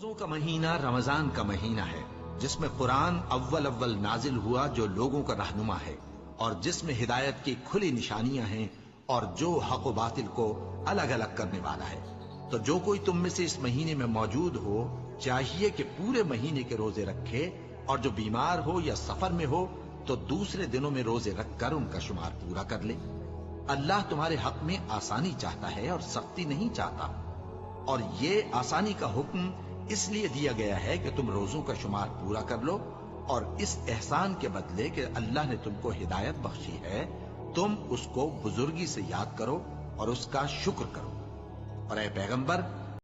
रोजों का महीना रमजान का महीना है, जिसमें कुरान अव्वल अव्वल नाजिल हुआ, जो लोगों का रहनुमा है और जिसमें हिदायत की खुली निशानियां हैं और जो हक व बातिल को अलग अलग करने वाला है। तो जो कोई तुम में से इस महीने में मौजूद हो, चाहिए कि पूरे महीने के रोजे रखे, और जो बीमार हो या सफर में हो तो दूसरे दिनों में रोजे रखकर उनका शुमार पूरा कर ले। अल्लाह तुम्हारे हक में आसानी चाहता है और सख्ती नहीं चाहता। और ये आसानी का हुक्म इसलिए दिया गया है कि तुम रोजों का शुमार पूरा कर लो, और इस एहसान के बदले कि अल्लाह ने तुमको हिदायत बख्शी है, तुम उसको बुजुर्गी से याद करो और उसका शुक्र करो। और ऐ पैगंबर,